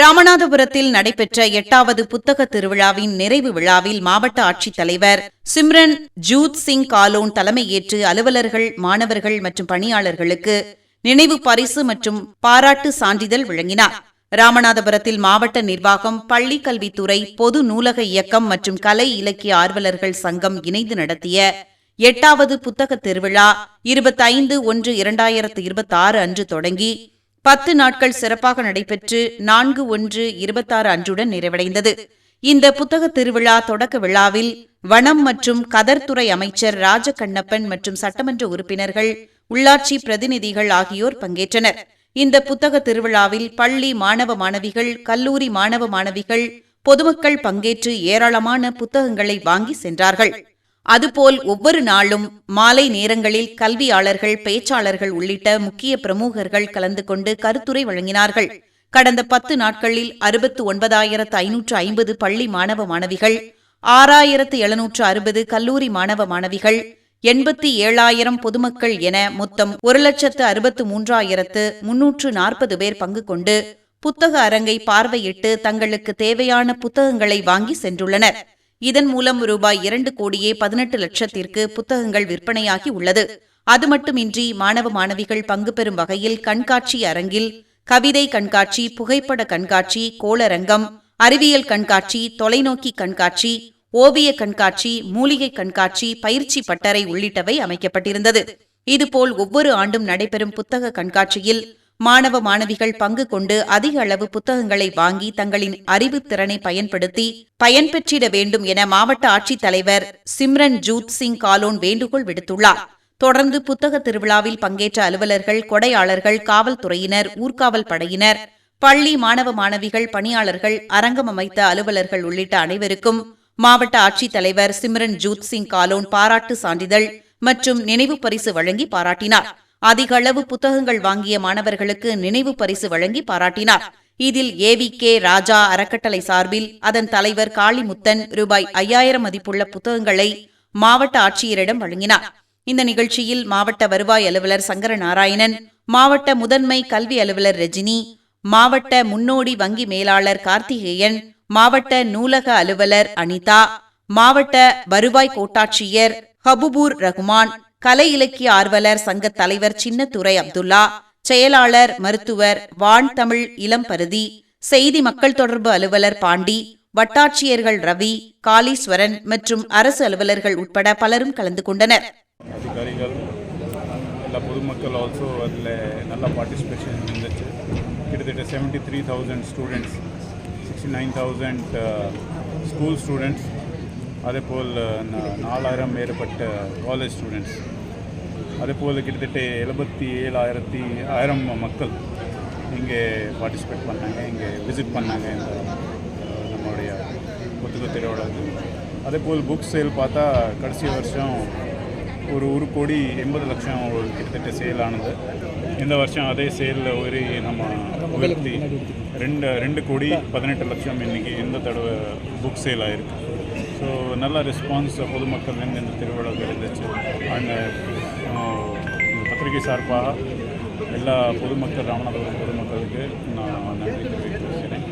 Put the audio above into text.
ராமநாதபுரத்தில் நடைபெற்ற 8வது புத்தக திருவிழாவின் நிறைவு விழாவில் மாவட்ட ஆட்சித்தலைவர் சிம்ரன் ஜூத் சிங் காலோன் தலைமையேற்று அலுவலர்கள், மாணவர்கள் மற்றும் பணியாளர்களுக்கு நினைவு பரிசு மற்றும் பாராட்டு சான்றிதழ் வழங்கினார். ராமநாதபுரத்தில் மாவட்ட நிர்வாகம், பள்ளிக் கல்வித்துறை, பொது நூலக இயக்கம் மற்றும் கலை இலக்கிய ஆர்வலர்கள் சங்கம் இணைந்து நடத்திய 8வது புத்தக திருவிழா 25/1/2026 அன்று தொடங்கி 10 நாட்கள் சிறப்பாக நடைபெற்று 4/1/26 அன்றுடன் நிறைவடைந்தது. இந்த புத்தக திருவிழா தொடக்க விழாவில் வனம் மற்றும் கதர்துறை அமைச்சர் ராஜகண்ணப்பன் மற்றும் சட்டமன்ற உறுப்பினர்கள், உள்ளாட்சி பிரதிநிதிகள் ஆகியோர் பங்கேற்றனர். இந்த புத்தக திருவிழாவில் பள்ளி மாணவ மாணவிகள், கல்லூரி மாணவ மாணவிகள், பொதுமக்கள் பங்கேற்று ஏராளமான புத்தகங்களை வாங்கி சென்றார்கள். அதுபோல் ஒவ்வொரு நாளும் மாலை நேரங்களில் கல்வியாளர்கள், பேச்சாளர்கள் உள்ளிட்ட முக்கிய பிரமுகர்கள் கலந்து கொண்டு கருத்துரை வழங்கினார்கள். கடந்த 10 நாட்களில் 69,550 பள்ளி மாணவ மாணவிகள், 6,760 கல்லூரி மாணவ மாணவிகள், 87,000 பொதுமக்கள் என மொத்தம் 1,63,340 பேர் பங்கு கொண்டு புத்தக அரங்கை பார்வையிட்டு தங்களுக்கு தேவையான புத்தகங்களை வாங்கி சென்றுள்ளனர். இதன் மூலம் ரூபாய் 2,18,00,000 புத்தகங்கள் விற்பனையாகி உள்ளது. அது மட்டுமின்றி மாணவ மாணவிகள் பங்கு பெறும் வகையில் கண்காட்சி அரங்கில் கவிதை கண்காட்சி, புகைப்பட கண்காட்சி, கோளரங்கம், அறிவியல் கண்காட்சி, தொலைநோக்கி கண்காட்சி, ஓவிய கண்காட்சி, மூலிகை கண்காட்சி, பயிற்சி பட்டறை உள்ளிட்டவை அமைக்கப்பட்டிருந்தது. இதுபோல் ஒவ்வொரு ஆண்டும் நடைபெறும் புத்தக கண்காட்சியில் மாணவ மாணவிகள் பங்கு கொண்டு அதிக அளவு புத்தகங்களை வாங்கி தங்களின் அறிவு திறனை பயன்படுத்தி பயன்பெற்றிட வேண்டும் என மாவட்ட ஆட்சித்தலைவர் சிம்ரன் ஜூத் சிங் காலோன் வேண்டுகோள் விடுத்துள்ளார். தொடர்ந்து புத்தக திருவிழாவில் பங்கேற்ற அலுவலர்கள், கொடையாளர்கள், காவல்துறையினர், ஊர்காவல் படையினர், பள்ளி மாணவ மாணவிகள், பணியாளர்கள், அரங்கம் அமைத்த அலுவலர்கள் உள்ளிட்ட அனைவருக்கும் மாவட்ட ஆட்சித்தலைவர் சிம்ரன் ஜூத் சிங் காலோன் பாராட்டு சான்றிதழ் மற்றும் நினைவு பரிசு வழங்கி பாராட்டினார். அதிக அளவு புத்தகங்கள் வாங்கிய மாணவர்களுக்கு நினைவு பரிசு வழங்கி பாராட்டினார். இதில் AVK ராஜா அறக்கட்டளை சார்பில் அதன் தலைவர் காளிமுத்தன் ரூபாய் 5,000 மதிப்புள்ள புத்தகங்களை மாவட்ட ஆட்சியரிடம் வழங்கினார். இந்த நிகழ்ச்சியில் மாவட்ட வருவாய் அலுவலர் சங்கரநாராயணன், மாவட்ட முதன்மை கல்வி அலுவலர் ரஜினி, மாவட்ட முன்னோடி வங்கி மேலாளர் கார்த்திகேயன், மாவட்ட நூலக அலுவலர் அனிதா, மாவட்ட வருவாய் கோட்டாட்சியர் ஹபுபூர் ரகுமான், கலை இலக்கிய ஆர்வலர் சங்க தலைவர் சின்னத்துரை அப்துல்லா, செயலாளர் மருத்துவர் வான் தமிழ் இளம்பருதி, செய்தி மக்கள் தொடர்பு அலுவலர் பாண்டி, வட்டாட்சியர்கள் ரவி, காளீஸ்வரன் மற்றும் அரசு அலுவலர்கள் உட்பட பலரும் கலந்து கொண்டனர். அதிகாரிகள், எல்லா பொதுமக்கள் ஆல்சோ அதில் நல்ல பார்ட்டிசிபேஷன் இருந்துச்சு. கிட்டத்தட்ட 73,000 ஸ்டூடெண்ட்ஸ், 69,000 ஸ்கூல் ஸ்டூடெண்ட்ஸ், அதேபோல் 4,000 மேற்பட்ட காலேஜ் ஸ்டூடெண்ட்ஸ், அதேபோல் கிட்டத்தட்ட 77,000 மக்கள் இங்கே பார்ட்டிசிபேட் பண்ணாங்க, இங்கே விசிட் பண்ணாங்க இந்த நம்மளுடைய புத்தக திருவிழாவுக்கு. அதேபோல் புக் சேல் பார்த்தா கடைசி வருஷம் ஒரு 1,80,00,000 கிட்டத்தட்ட சேல் ஆனது. இந்த வருஷம் அதே சேலில் ஒரு நம்ம உயர்த்தி 2,18,00,000 இன்றைக்கி இந்த தடவை புக் சேல் ஆகிருக்கு. ஸோ நல்ல ரெஸ்பான்ஸ் பொதுமக்கள்லேருந்து இந்த திருவிழாவுக்கு இருந்துச்சு. அண்ட் பத்திரிகை சார்பாக எல்லா பொதுமக்கள், ராமநாதபுரம் பொதுமக்களுக்கு நான் நன்றி தெரிவித்துக்கிறேன்.